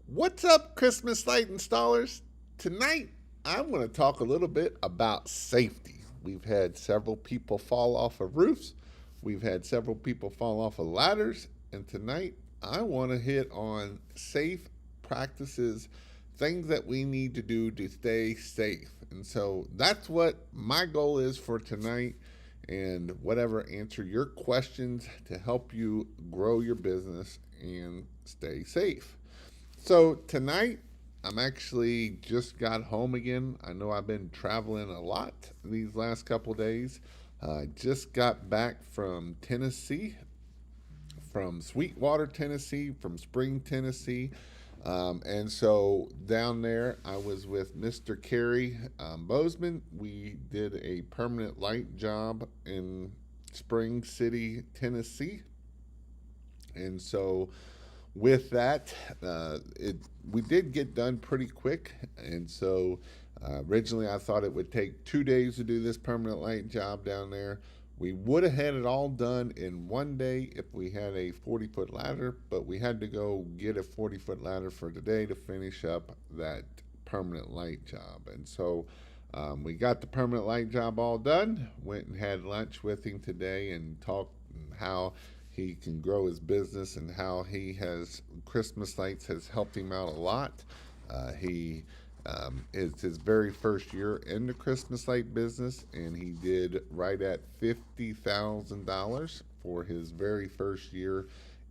What's up, Christmas light installers? Tonight, I want to talk a little bit about safety. We've had several people fall off of roofs, we've had several people fall off of ladders, and tonight, I want to hit on safe practices, things that we need to do to stay safe. And so that's what my goal is for tonight, and whatever answer your questions to help you grow your business and stay safe. So tonight, I'm actually just got home again. I know I've been traveling a lot these last couple days. I just got back from Tennessee, from Sweetwater, Tennessee, from Spring, Tennessee. And so down there, I was with Mr. Kerry Bozeman. We did a permanent light job in Spring City, Tennessee. And so with that, we did get done pretty quick, and so originally I thought it would take 2 days to do this permanent light job down there. We would have had it all done in one day if we had a 40-foot ladder, but we had to go get a 40-foot ladder for today to finish up that permanent light job. And so we got the permanent light job all done, went and had lunch with him today and talked how he can grow his business and how he has Christmas lights has helped him out a lot. He It's his very first year in the Christmas light business, and he did right at $50,000 for his very first year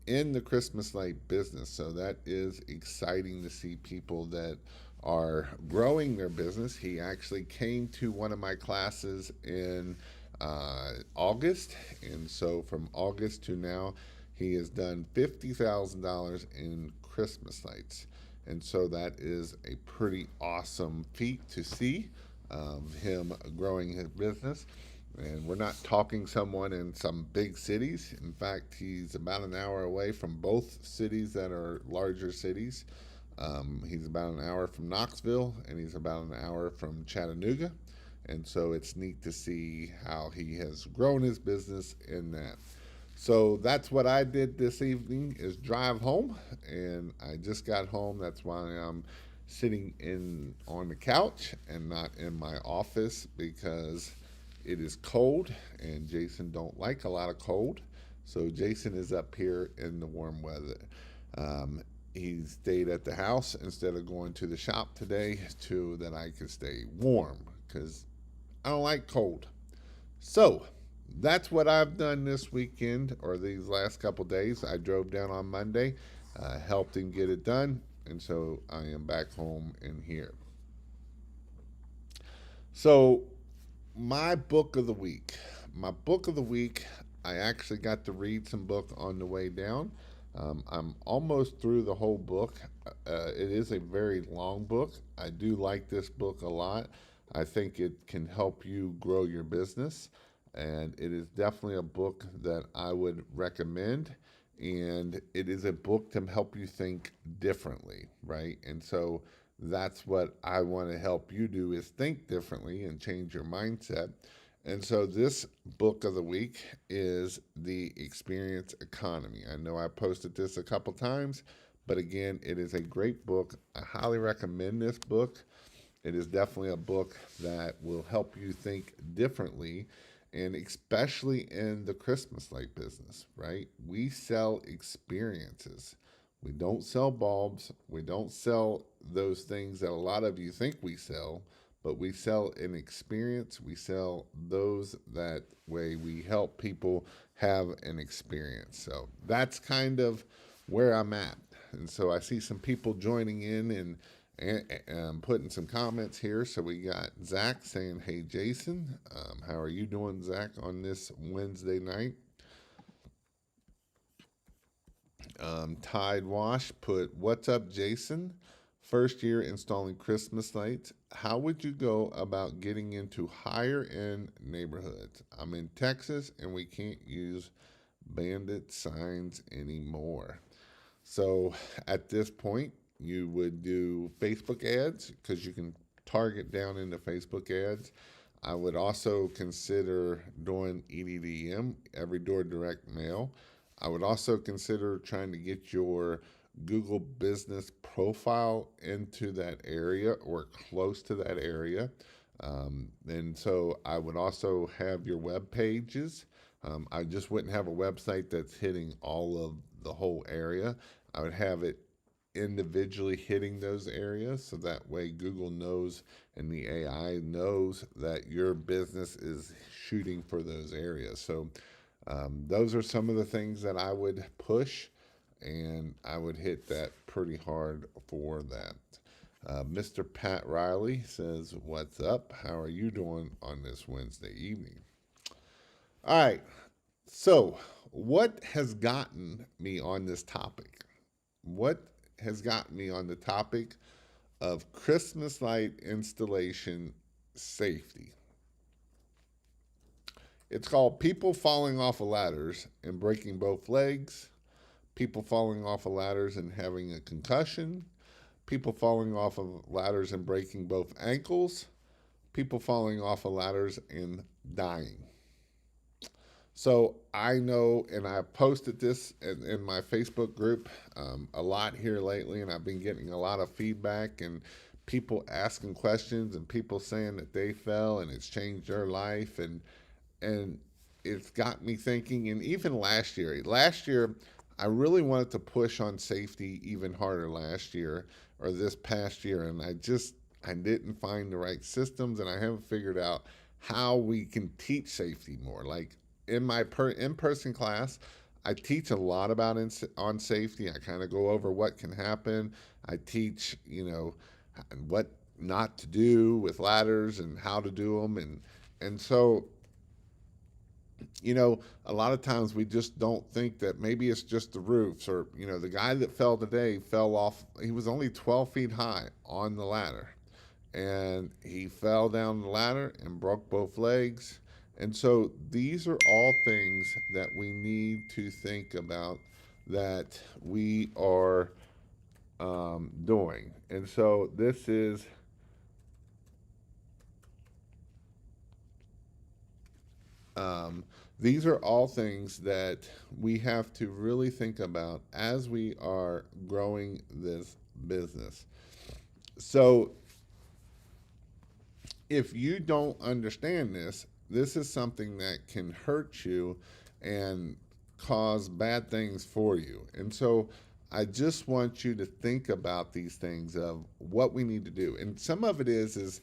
in the Christmas light business. So that is exciting to see people that are growing their business. He actually came to one of my classes in August, and so from August to now, he has done $50,000 in Christmas lights, and so that is a pretty awesome feat to see him growing his business. And we're not talking someone in some big cities. In fact, he's about an hour away from both cities that are larger cities. He's about an hour from Knoxville, and he's about an hour from Chattanooga. And so it's neat to see how he has grown his business in that. So that's what I did this evening is drive home, and I just got home. That's why I'm sitting in on the couch and not in my office because it is cold, and Jason don't like a lot of cold. So Jason is up here in the warm weather. He stayed at the house instead of going to the shop today to that I could stay warm because I don't like cold. So that's what I've done this weekend or these last couple days. I drove down on Monday, helped him get it done, and so I am back home in here. So my book of the week. My book of the week, I actually got to read some book on the way down. I'm almost through the whole book. It is a very long book. I do like this book a lot. I think it can help you grow your business, and it is definitely a book that I would recommend. And it is a book to help you think differently, right? And so that's what I want to help you do is think differently and change your mindset. And so this book of the week is The Experience Economy. I know I posted this a couple times, but again, it is a great book. I highly recommend this book. It is definitely a book that will help you think differently, and especially in the Christmas light business, right? We sell experiences. We don't sell bulbs. We don't sell those things that a lot of you think we sell, but we sell an experience. We sell those that way we help people have an experience. So that's kind of where I'm at. And so I see some people joining in and putting some comments here. So we got Zach saying, "Hey Jason, how are you doing, Zach, on this Wednesday night?" Tide Wash put, "What's up, Jason? First year installing Christmas lights. How would you go about getting into higher end neighborhoods? I'm in Texas and we can't use bandit signs anymore." So at this point, you would do Facebook ads because you can target down into Facebook ads. I would also consider doing EDDM, every door direct mail. I would also consider trying to get your Google business profile into that area or close to that area. And so I would also have your web pages. I just wouldn't have a website that's hitting all of the whole area. I would have it individually hitting those areas so that way Google knows and the AI knows that your business is shooting for those areas. So those are some of the things that I would push, and I would hit that pretty hard for that. Mr. Pat Riley says, "What's up? How are you doing on this Wednesday evening?" All right. So, what has gotten me on this topic? What has gotten me on the topic of Christmas light installation safety? It's called people falling off of ladders and breaking both legs, people falling off of ladders and having a concussion, people falling off of ladders and breaking both ankles, people falling off of ladders and dying. So I know, and I posted this in my Facebook group a lot here lately, and I've been getting a lot of feedback and people asking questions and people saying that they fell and it's changed their life, and it's got me thinking. And even last year I really wanted to push on safety even harder last year or this past year, and I didn't find the right systems, and I haven't figured out how we can teach safety more. Like in my in-person class, I teach a lot about on safety. I kind of go over what can happen. I teach, what not to do with ladders and how to do them, and so a lot of times we just don't think that maybe it's just the roofs, or the guy that fell today fell off. He was only 12 feet high on the ladder, and he fell down the ladder and broke both legs. And so these are all things that we need to think about that we are doing. And so these are all things that we have to really think about as we are growing this business. So if you don't understand this, this is something that can hurt you and cause bad things for you. And so I just want you to think about these things of what we need to do. And some of it is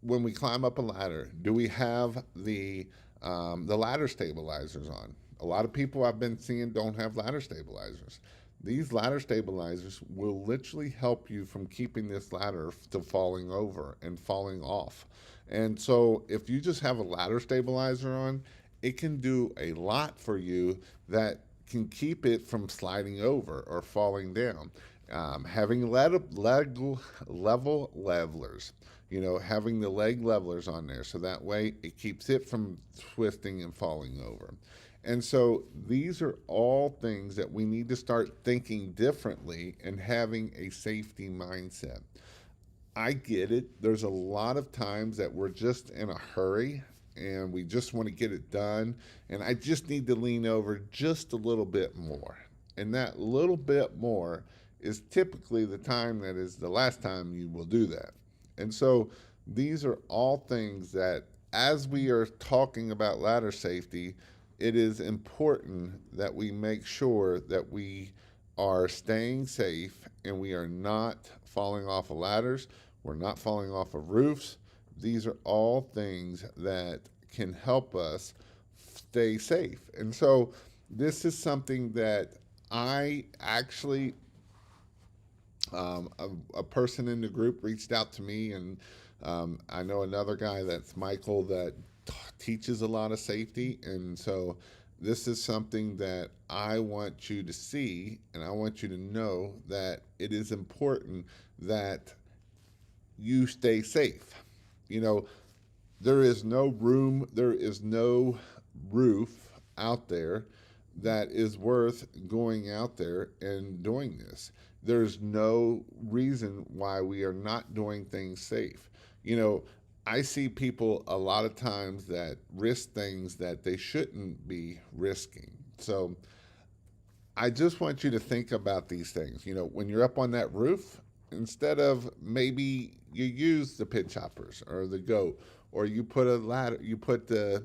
when we climb up a ladder, do we have the ladder stabilizers on? A lot of people I've been seeing don't have ladder stabilizers. These ladder stabilizers will literally help you from keeping this ladder to falling over and falling off. And so if you just have a ladder stabilizer on, it can do a lot for you that can keep it from sliding over or falling down. Having level levelers, having the leg levelers on there so that way it keeps it from twisting and falling over. And so these are all things that we need to start thinking differently and having a safety mindset. I get it. There's a lot of times that we're just in a hurry and we just want to get it done. And I just need to lean over just a little bit more. And that little bit more is typically the time that is the last time you will do that. And so these are all things that, as we are talking about ladder safety, it is important that we make sure that we are staying safe and we are not falling off of ladders, we're not falling off of roofs. These are all things that can help us stay safe. And so this is something that I actually, a person in the group reached out to me, and I know another guy that's Michael that teaches a lot of safety. And so this is something that I want you to see, and I want you to know that it is important that you stay safe. There is no room, there is no roof out there that is worth going out there and doing this. There's no reason why we are not doing things safe. I see people a lot of times that risk things that they shouldn't be risking. So I just want you to think about these things. When you're up on that roof, instead of maybe you use the pit choppers or the goat, or you put a ladder, you put the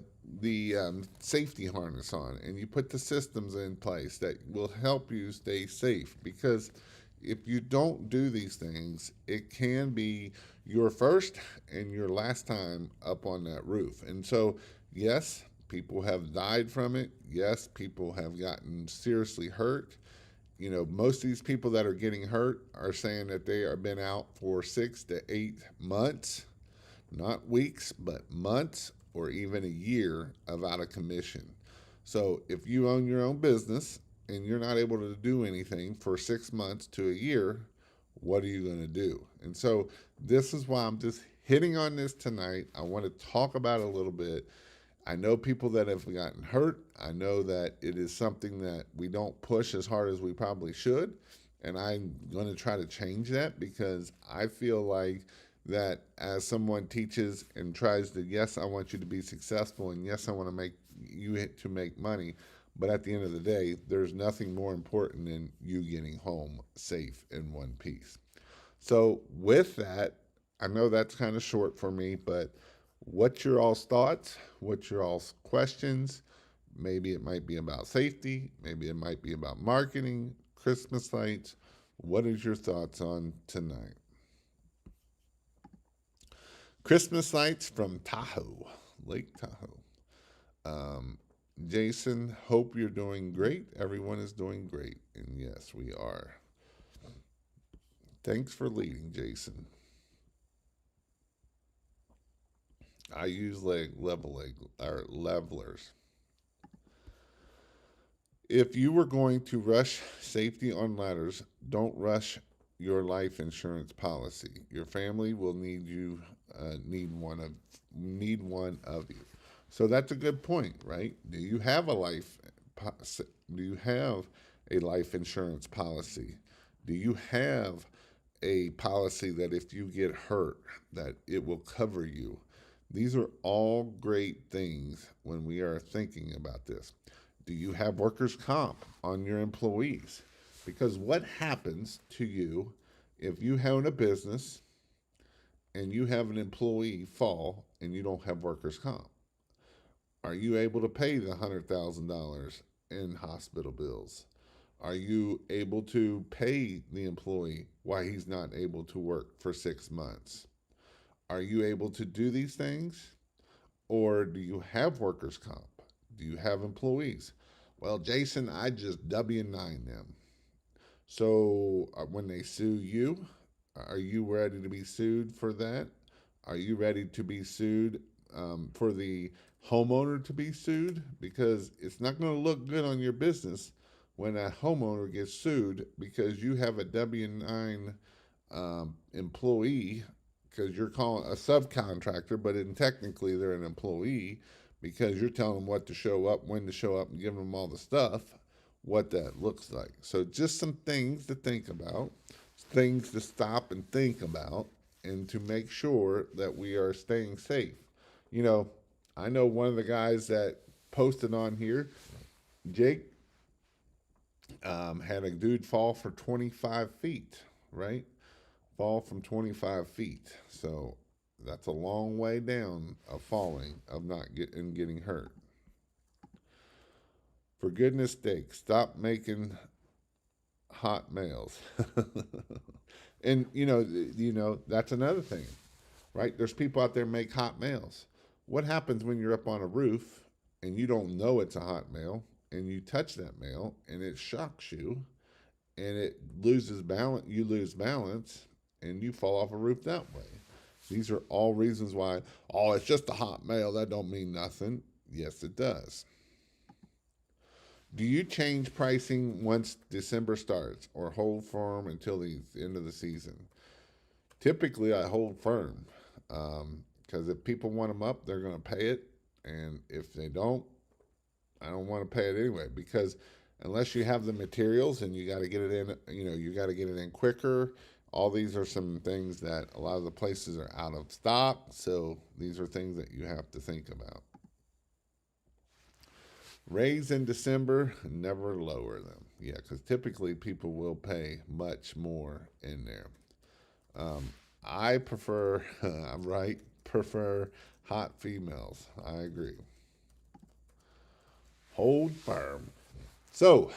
safety harness on, and you put the systems in place that will help you stay safe. Because if you don't do these things, it can be your first and your last time up on that roof. And so, yes, people have died from it. Yes, people have gotten seriously hurt. Most of these people that are getting hurt are saying that they have been out for 6 to 8 months, not weeks, but months or even a year of out of commission. So if you own your own business and you're not able to do anything for 6 months to a year, what are you going to do? And so this is why I'm just hitting on this tonight. I want to talk about it a little bit. I know people that have gotten hurt. I know that it is something that we don't push as hard as we probably should. And I'm going to try to change that, because I feel like that as someone teaches and tries to, yes, I want you to be successful, and yes, I want to make you to make money. But at the end of the day, there's nothing more important than you getting home safe in one piece. So with that, I know that's kind of short for me, but what's your all's thoughts? What's your all's questions? Maybe it might be about safety. Maybe it might be about marketing, Christmas lights. What is your thoughts on tonight? Christmas lights from Tahoe, Lake Tahoe. Um, Jason, hope you're doing great. Everyone is doing great. And yes, we are. Thanks for leading, Jason. I use levelers. If you were going to rush safety on ladders, don't rush your life insurance policy. Your family will need one of you. So that's a good point, right? Do you have a do you have a life insurance policy? Do you have a policy that if you get hurt, that it will cover you? These are all great things when we are thinking about this. Do you have workers' comp on your employees? Because what happens to you if you own a business and you have an employee fall and you don't have workers' comp? Are you able to pay the $100,000 in hospital bills? Are you able to pay the employee why he's not able to work for 6 months? Are you able to do these things? Or do you have workers' comp? Do you have employees? Well, Jason, I just W-9 them. So when they sue you, are you ready to be sued for that? Are you ready to be sued for the homeowner to be sued? Because it's not going to look good on your business when a homeowner gets sued because you have a W-9 employee, because you're calling a subcontractor, but technically they're an employee, because you're telling them what to show up, when to show up, and giving them all the stuff, what that looks like. So just some things to think about, things to stop and think about, and to make sure that we are staying safe. You know, I know one of the guys that posted on here, Jake, had a dude fall for 25 feet, right? Fall from 25 feet. So that's a long way down of falling, of not getting hurt. For goodness sake, stop making hot males. And that's another thing, right? There's people out there make hot males. What happens when you're up on a roof and you don't know it's a hot male, and you touch that male and it shocks you and it loses balance, you lose balance, and you fall off a roof that way. These are all reasons why, oh, it's just a hot male, that don't mean nothing. Yes, it does. Do you change pricing once December starts, or hold firm until the end of the season? Typically, I hold firm, because if people want them up, they're going to pay it, and if they don't, I don't want to pay it anyway. Because unless you have the materials and you got to get it in, you got to get it in quicker. All these are some things that a lot of the places are out of stock, so these are things that you have to think about. Raise in December, never lower them. Yeah, because typically people will pay much more in there. Um, I prefer, I'm right, prefer hot females. I agree. Hold firm. So,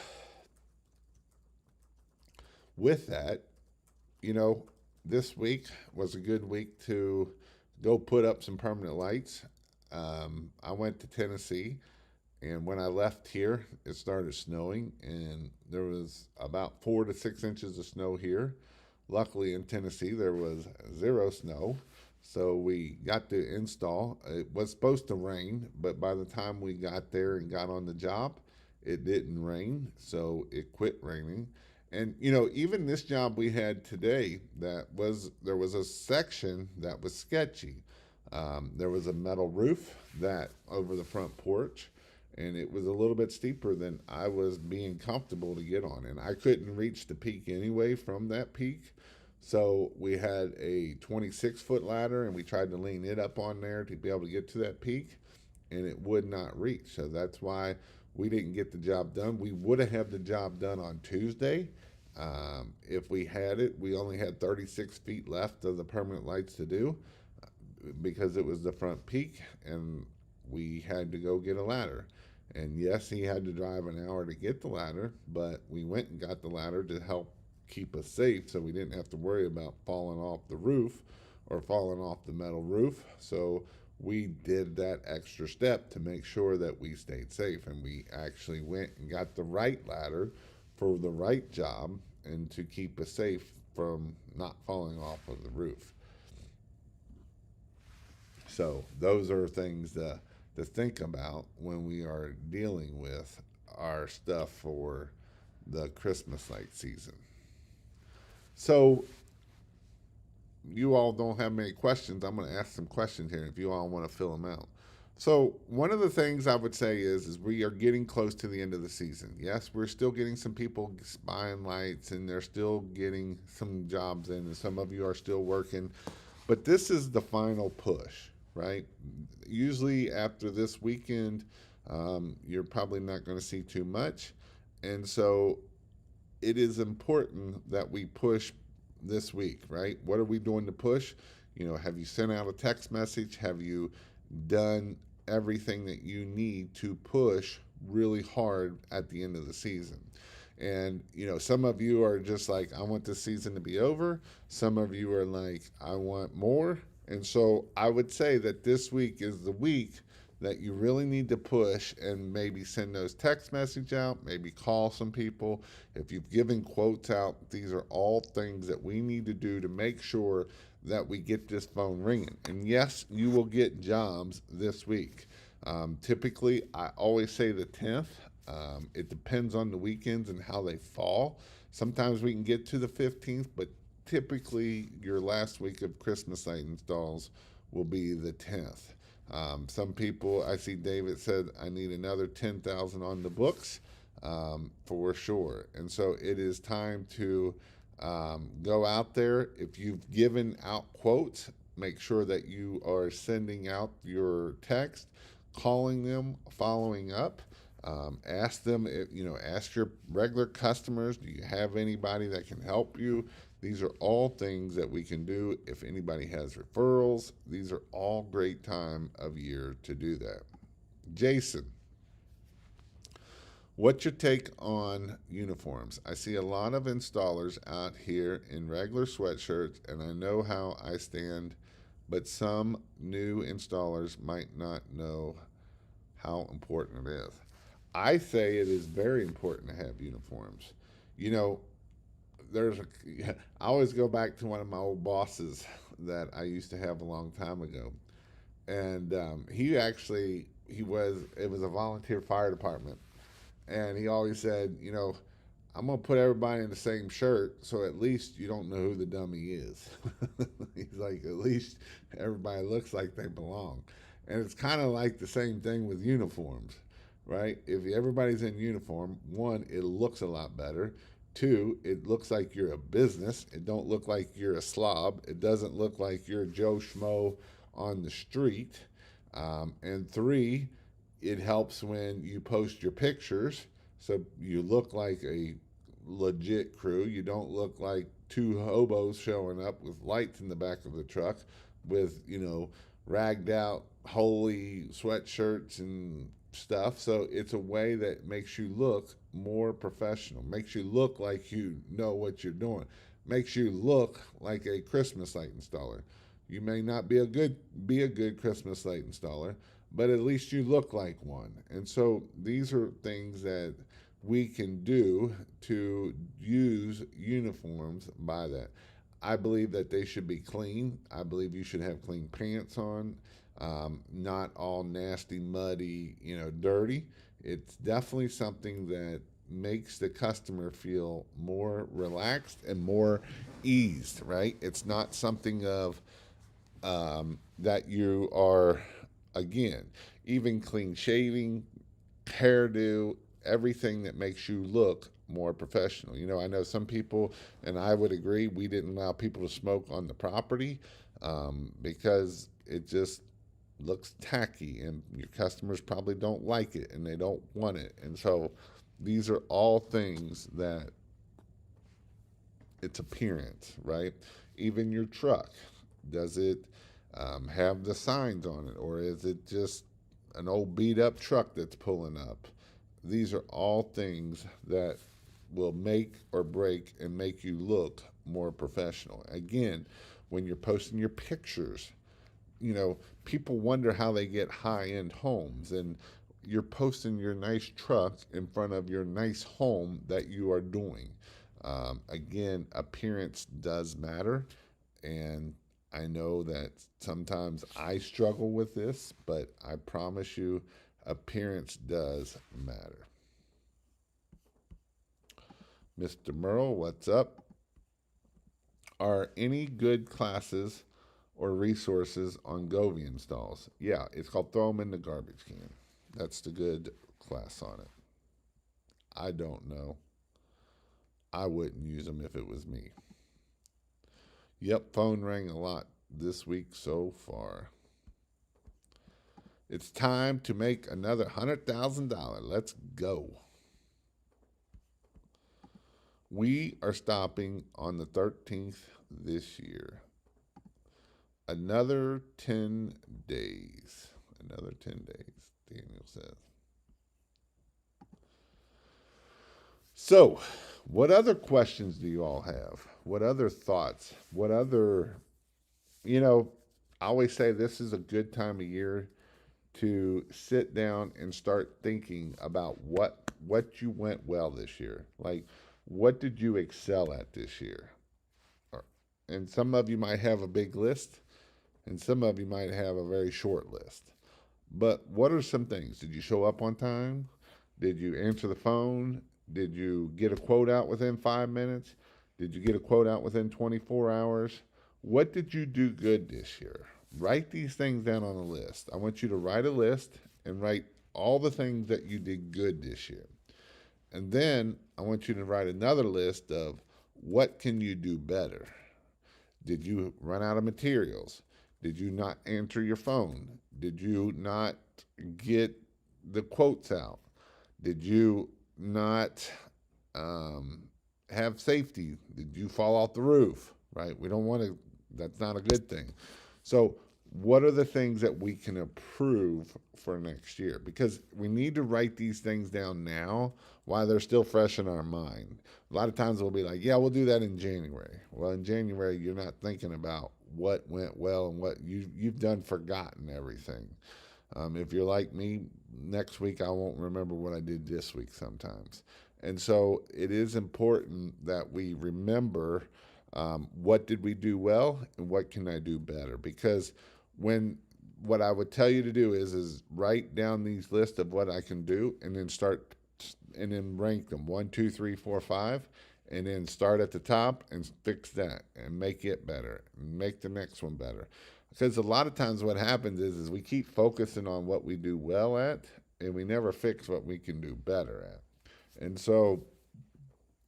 with that, you know, this week was a good week to go put up some permanent lights. I went to Tennessee, and when I left here, it started snowing, and there was about 4 to 6 inches of snow here. Luckily, in Tennessee, there was zero snow, so we got to install. It was supposed to rain, but by the time we got there and got on the job, it didn't rain, so it quit raining. And even this job we had today, there was a section that was sketchy. There was a metal roof that over the front porch, and it was a little bit steeper than I was being comfortable to get on, and I couldn't reach the peak anyway from that peak. So we had a 26-foot ladder, and we tried to lean it up on there to be able to get to that peak, and it would not reach. So that's why we didn't get the job done. We would have had the job done on Tuesday. If we had it, we only had 36 feet left of the permanent lights to do because it was the front peak, and we had to go get a ladder. And yes, he had to drive an hour to get the ladder, but we went and got the ladder to help keep us safe so we didn't have to worry about falling off the roof or falling off the metal roof. So we did that extra step to make sure that we stayed safe, and we actually went and got the right ladder for the right job and to keep us safe from not falling off of the roof. So those are things to think about when we are dealing with our stuff for the Christmas light season. So you all don't have many questions. I'm going to ask some questions here if you all want to fill them out. So one of the things I would say is we are getting close to the end of the season. Yes, we're still getting some people buying lights, and they're still getting some jobs in, and some of you are still working. But this is the final push, right? Usually after this weekend, you're probably not going to see too much. And so it is important that we push this week, right? What are we doing to push? Have you sent out a text message? Have you done everything that you need to push really hard at the end of the season? And some of you are just like, I want this season to be over. Some of you are like, I want more. And so I would say that this week is the week that you really need to push and maybe send those text message out, maybe call some people. If you've given quotes out, these are all things that we need to do to make sure that we get this phone ringing. And yes, you will get jobs this week. Typically, I always say the 10th. It depends on the weekends and how they fall. Sometimes we can get to the 15th, but typically your last week of Christmas light installs will be the 10th. Some people, I see David said, I need another 10,000 on the books for sure. And so it is time to go out there. If you've given out quotes, make sure that you are sending out your text, calling them, following up. Ask them, ask your regular customers, do you have anybody that can help you? These are all things that we can do. If anybody has referrals, these are all great time of year to do that. Jason, what's your take on uniforms? I see a lot of installers out here in regular sweatshirts, and I know how I stand, but some new installers might not know how important it is. I say it is very important to have uniforms. You know, I always go back to one of my old bosses that I used to have a long time ago, and it was a volunteer fire department, and he always said, I'm gonna put everybody in the same shirt, so at least you don't know who the dummy is. He's like, at least everybody looks like they belong, and it's kind of like the same thing with uniforms, right? If everybody's in uniform, one, it looks a lot better. Two, it looks like you're a business. It don't look like you're a slob. It doesn't look like you're Joe Schmo on the street. And three, It helps when you post your pictures so you look like a legit crew. You don't look like two hobos showing up with lights in the back of the truck with, ragged out, holy sweatshirts and stuff. So it's a way that makes you look more professional, makes you look like you know what you're doing, makes you look like a Christmas light installer. You may not be a good Christmas light installer, but at least you look like one. And so these are things that we can do to use uniforms by that. I believe that they should be clean. I believe you should have clean pants on, not all nasty, muddy, dirty. It's definitely something that makes the customer feel more relaxed and more eased, right? It's not something of that you are, again, even clean shaving, hairdo, everything that makes you look more professional. I know some people, and I would agree, we didn't allow people to smoke on the property because it just looks tacky and your customers probably don't like it and they don't want it. And so these are all things that its appearance, right? Even your truck, does it have the signs on it, or is it just an old beat up truck that's pulling up? These are all things that will make or break and make you look more professional. Again, when you're posting your pictures, people wonder how they get high end homes, and you're posting your nice truck in front of your nice home that you are doing. Again, appearance does matter, and I know that sometimes I struggle with this, but I promise you, appearance does matter. Mr. Merle, what's up? Are any good classes or resources on Govee installs? Yeah, it's called Throw Them in the Garbage Can. That's the good class on it. I don't know. I wouldn't use them if it was me. Yep, phone rang a lot this week so far. It's time to make another $100,000. Let's go. We are stopping on the 13th this year. Another 10 days. Another 10 days, Daniel says. So, what other questions do you all have? What other thoughts? What other, I always say this is a good time of year to sit down and start thinking about what you went well this year. Like, what did you excel at this year? And some of you might have a big list, and some of you might have a very short list. But what are some things? Did you show up on time? Did you answer the phone? Did you get a quote out within 5 minutes? Did you get a quote out within 24 hours? What did you do good this year? Write these things down on a list. I want you to write a list and write all the things that you did good this year. And then I want you to write another list of what can you do better? Did you run out of materials? Did you not answer your phone? Did you not get the quotes out? Did you not have safety? Did you fall off the roof? Right? We don't want to, that's not a good thing. So, what are the things that we can improve for next year? Because we need to write these things down now while they're still fresh in our mind. A lot of times we'll be like, yeah, we'll do that in January. Well, in January, you're not thinking about what went well and what you've done forgotten everything. If you're like me, next week I won't remember what I did this week sometimes. And so it is important that we remember what did we do well and what can I do better? Because what I would tell you to do is write down these lists of what I can do and then rank them 1, 2, 3, 4, 5, and then start at the top and fix that and make it better and make the next one better. Because a lot of times what happens is we keep focusing on what we do well at and we never fix what we can do better at. And so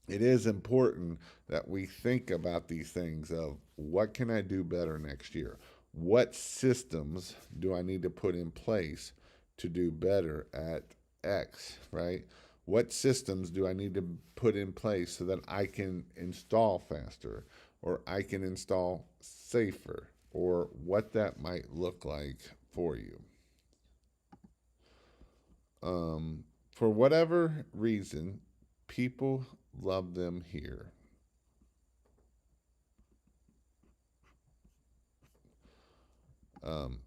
it is important that we think about these things of what can I do better next year? What systems do I need to put in place to do better at X, right? What systems do I need to put in place so that I can install faster or I can install safer or what that might look like for you? For whatever reason, people love them here. Um,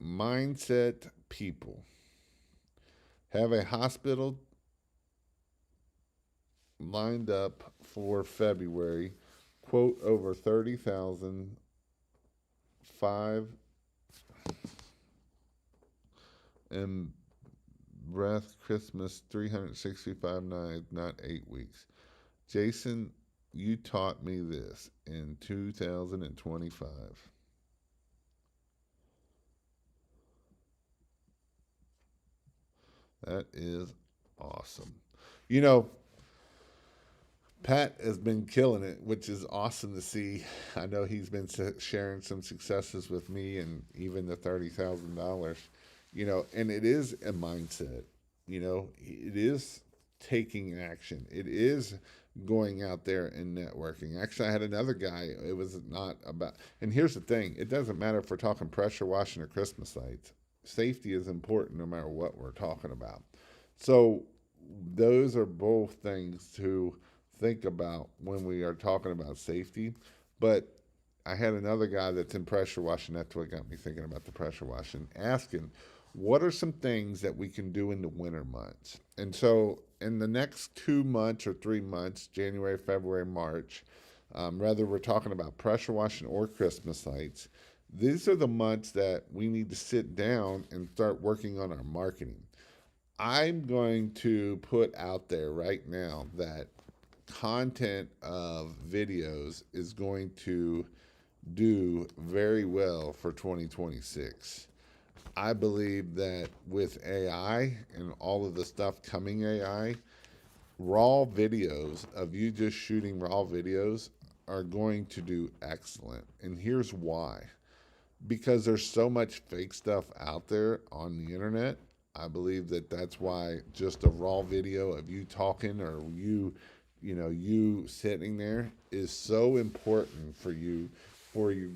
Mindset people have a hospital lined up for February, quote, over 30,000, five, and breath Christmas 365 nights, not 8 weeks. Jason, you taught me this in 2025. That is awesome. You know, Pat has been killing it, which is awesome to see. I know he's been sharing some successes with me and even the $30,000, and it is a mindset. It is taking action. It is going out there and networking. Actually, I had another guy. It was not about, and here's the thing, it doesn't matter if we're talking pressure washing or Christmas lights. Safety is important no matter what we're talking about. So, those are both things to think about when we are talking about safety. But I had another guy that's in pressure washing. That's what got me thinking about the pressure washing, asking, what are some things that we can do in the winter months? And so, in the next 2 months or 3 months, January, February, March, whether we're talking about pressure washing or Christmas lights, these are the months that we need to sit down and start working on our marketing. I'm going to put out there right now that content of videos is going to do very well for 2026. I believe that with AI and all of the stuff coming AI, raw videos of you just shooting raw videos are going to do excellent. And here's why. Because there's so much fake stuff out there on the internet, I believe that that's why just a raw video of you talking or you sitting there is so important for you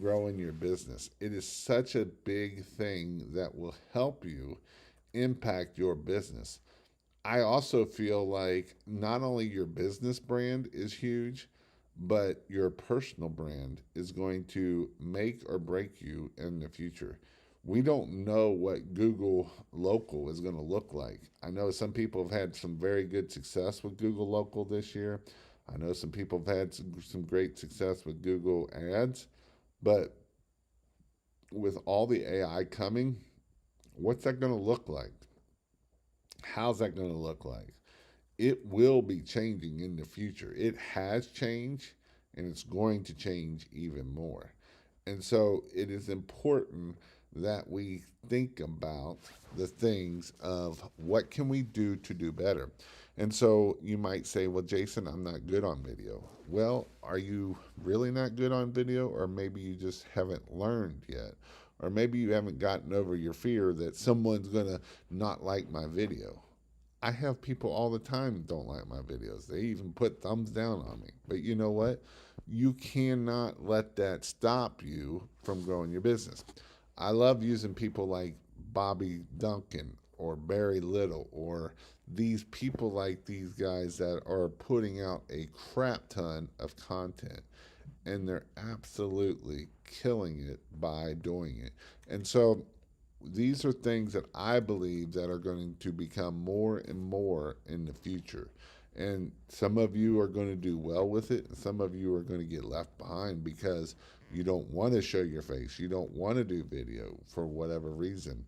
growing your business. It is such a big thing that will help you impact your business. I also feel like not only your business brand is huge, but your personal brand is going to make or break you in the future. We don't know what Google Local is going to look like. I know some people have had some very good success with Google Local this year. I know some people have had some great success with Google Ads, but with all the AI coming, what's that going to look like? How's that going to look like? It will be changing in the future. It has changed and it's going to change even more. And so it is important that we think about the things of what can we do to do better. And so you might say, well, Jason, I'm not good on video. Well, are you really not good on video? Or maybe you just haven't learned yet. Or maybe you haven't gotten over your fear that someone's going to not like my video. I have people all the time that don't like my videos. They even put thumbs down on me. But you know what? You cannot let that stop you from growing your business. I love using people like Bobby Duncan or Barry Little or these people like these guys that are putting out a crap ton of content and they're absolutely killing it by doing it. And so these are things that I believe that are going to become more and more in the future. And some of you are going to do well with it, and some of you are going to get left behind because you don't want to show your face. You don't want to do video for whatever reason.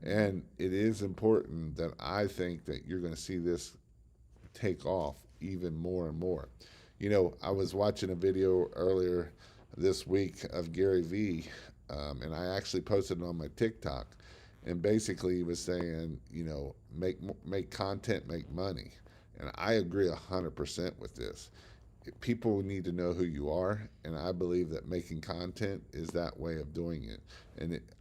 And it is important that I think that you're going to see this take off even more and more. I was watching a video earlier this week of Gary Vee, and I actually posted it on my TikTok. And basically, he was saying, make content, make money, and I agree 100% with this. People need to know who you are, and I believe that making content is that way of doing it.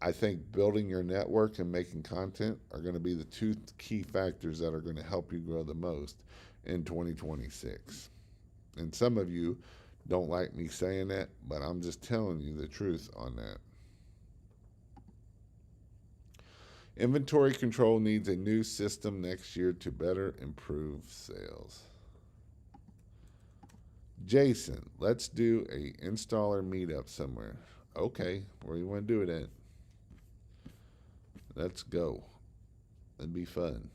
I think building your network and making content are going to be the two key factors that are going to help you grow the most in 2026. And some of you don't like me saying that, but I'm just telling you the truth on that. Inventory control needs a new system next year to better improve sales. Jason, let's do a installer meetup somewhere. Okay, where you want to do it at? Let's go. It'd be fun.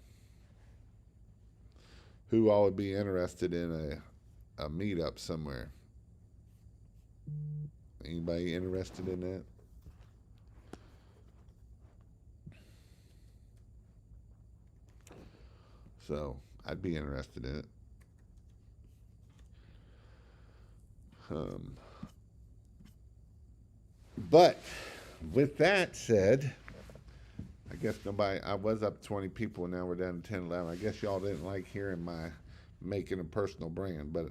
Who all would be interested in a meetup somewhere? Anybody interested in that? So I'd be interested in it. But with that said, I guess nobody, I was up 20 people and now we're down to 10, 11. I guess y'all didn't like hearing my making a personal brand, but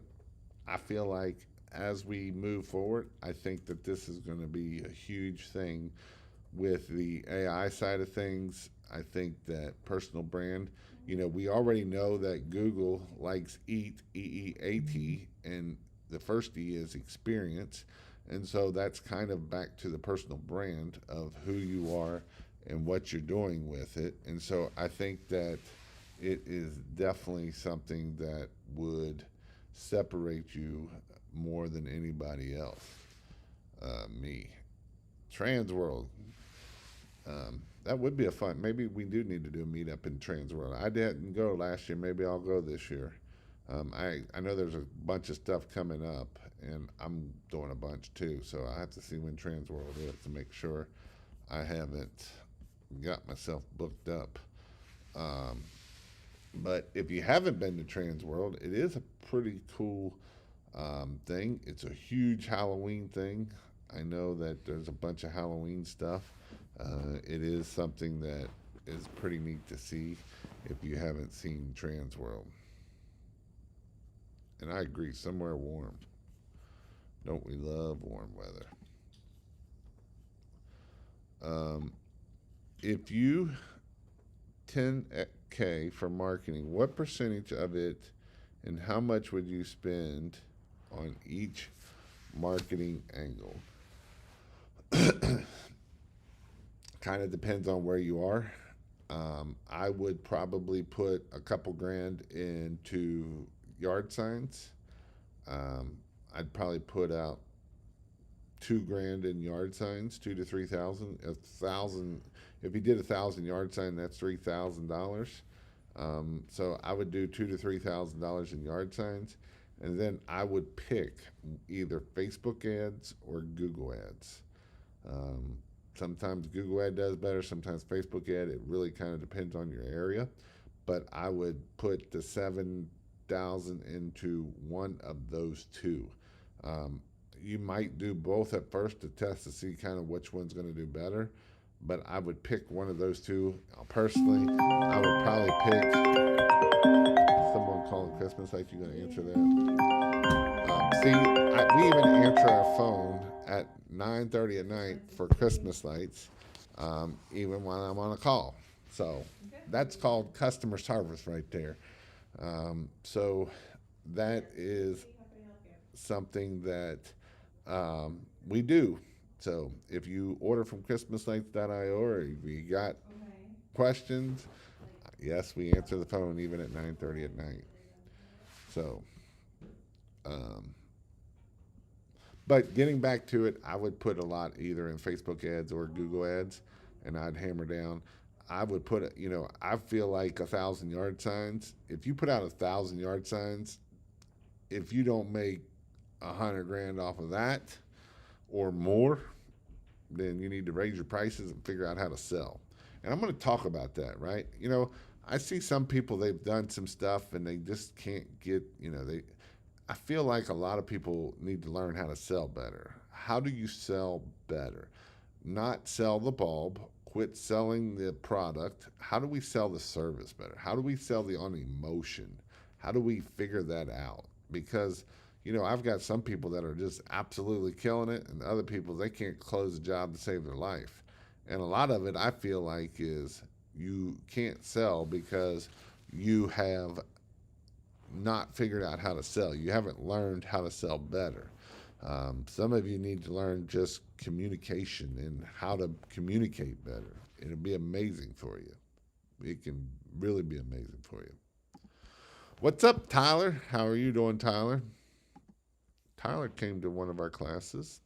I feel like as we move forward, I think that this is going to be a huge thing with the AI side of things. I think that personal brand, we already know that Google likes EAT, EEAT, and the first E is experience. And so that's kind of back to the personal brand of who you are and what you're doing with it. And so I think that it is definitely something that would separate you more than anybody else. Me. Trans World. That would be a fun. Maybe we do need to do a meetup in Trans World. I didn't go last year. Maybe I'll go this year. I know there's a bunch of stuff coming up, and I'm doing a bunch too. So I have to see when Trans World is to make sure I haven't got myself booked up. But if you haven't been to Trans World, it is a pretty cool thing. It's a huge Halloween thing. I know that there's a bunch of Halloween stuff. It is something that is pretty neat to see if you haven't seen Trans World. And I agree, somewhere warm. Don't we love warm weather? If you 10K for marketing, what percentage of it and how much would you spend on each marketing angle? Kind of depends on where you are. I would probably put a couple grand into yard signs. I'd probably put out 2 grand in yard signs, 2 to 3,000. 1,000. If you did 1,000 yard sign, that's $3,000. So I would do $2,000 to $3,000 in yard signs, and then I would pick either Facebook ads or Google ads. Sometimes Google ad does better, sometimes Facebook ad. It really kind of depends on your area, but I would put the 7,000 into one of those two. You might do both at first to test to see kind of which one's going to do better, but I would pick one of those two. Personally, I would probably pick someone calling Christmas lights. You going to answer that? We even answer our phone at 9:30 at night for Christmas lights, even when I'm on a call. So that's called customer service right there. So that is something that we do. So if you order from christmaslights.io or if you got questions, yes, we answer the phone even at 9:30 at night. So, but getting back to it, I would put a lot either in Facebook ads or Google ads, and I'd hammer down. I would put, I feel like 1,000 yard signs. If you put out 1,000 yard signs, if you don't make 100 grand off of that or more, then you need to raise your prices and figure out how to sell. And I'm going to talk about that, right? I see some people, they've done some stuff and they just can't get, I feel like a lot of people need to learn how to sell better. How do you sell better? Not sell the bulb, quit selling the product. How do we sell the service better? How do we sell on emotion? How do we figure that out? Because, I've got some people that are just absolutely killing it, and other people, they can't close a job to save their life. And a lot of it, I feel like, is you can't sell because you have not figured out how to sell. You haven't learned how to sell better. Some of you need to learn just communication and how to communicate better. It'll be amazing for you. It can really be amazing for you. What's up, Tyler? How are you doing, Tyler? Tyler came to one of our classes.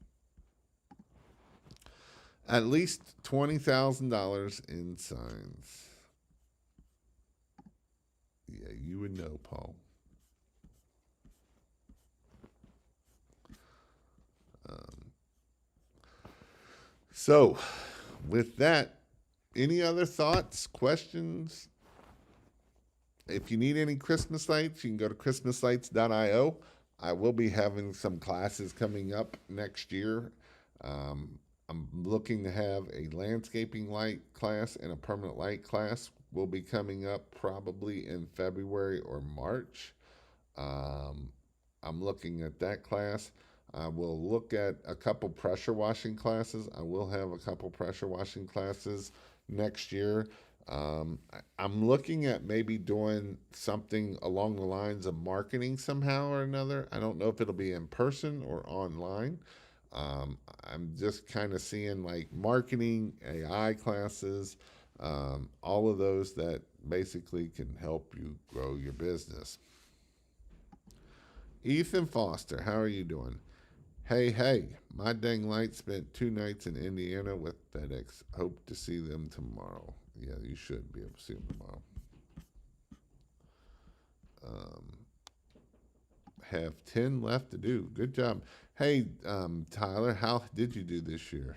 At least $20,000 in signs. Yeah, you would know, Paul. So, with that, any other thoughts, questions? If you need any Christmas lights, you can go to christmaslights.io. I will be having some classes coming up next year. I'm looking to have a landscaping light class and a permanent light class will be coming up probably in February or March. I'm looking at that class. I will look at a couple pressure washing classes. I will have a couple pressure washing classes next year. I'm looking at maybe doing something along the lines of marketing somehow or another. I don't know if it'll be in person or online. I'm just kind of seeing like marketing, AI classes, all of those that basically can help you grow your business. Ethan Foster, how are you doing? Hey, my dang light spent 2 nights in Indiana with FedEx. Hope to see them tomorrow. Yeah, you should be able to see them tomorrow. Have 10 left to do. Good job. Hey, Tyler, how did you do this year?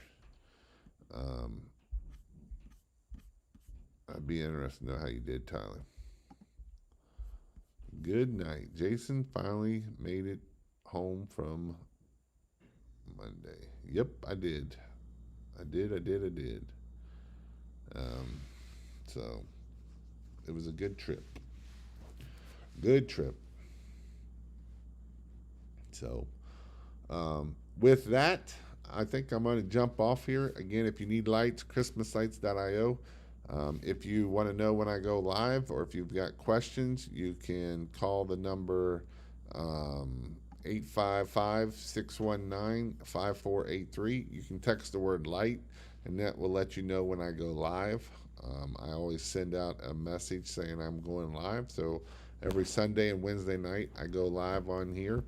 I'd be interested to know how you did, Tyler. Good night. Jason finally made it home from Monday. Yep, I did. I did. So it was a good trip. Good trip. So with that, I think I'm going to jump off here. Again, if you need lights, christmaslights.io. If you want to know when I go live or if you've got questions, you can call the number 855-619-5483. You can text the word light, and that will let you know when I go live. I always send out a message saying I'm going live. So every Sunday and Wednesday night, I go live on here.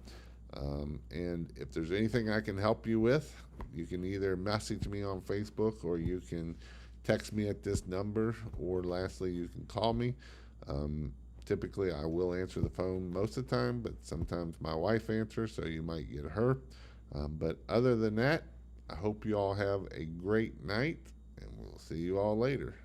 And if there's anything I can help you with, you can either message me on Facebook or you can text me at this number, or lastly, you can call me. Typically, I will answer the phone most of the time, but sometimes my wife answers, so you might get her. But other than that, I hope you all have a great night, and we'll see you all later.